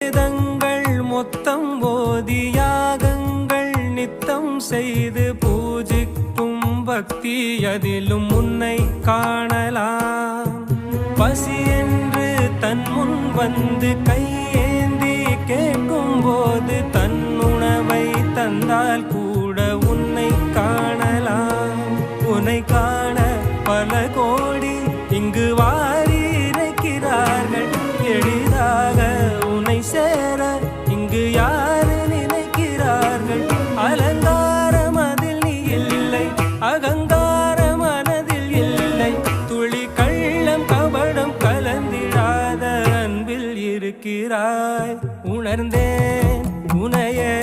வேதங்கள் மொத்தம் ஓதி யாகங்கள் நித்தம் செய்து பூஜிக்கும் பக்தி அதிலும் உன்னை காணலாம். பசி என்று தன் முன் வந்து கையேந்தி கேட்கும் போது தன் உணவை தந்தால் கூட உன்னை காணலாம். உன்னை காண பல கோடி இங்கு வாரி இறைக்கிறார்கள். எளிதாக உன்னை சேர இங்கு யாரு நினைக்கிறார்கள். அலங்காரம் அதில் நீ இல்லை, அகங்கார மனதில் இல்லை. துளி கள்ளம் கபடம் கலந்திடாத அன்பில் இருக்கிறாய். உணர்ந்தேன் உனையே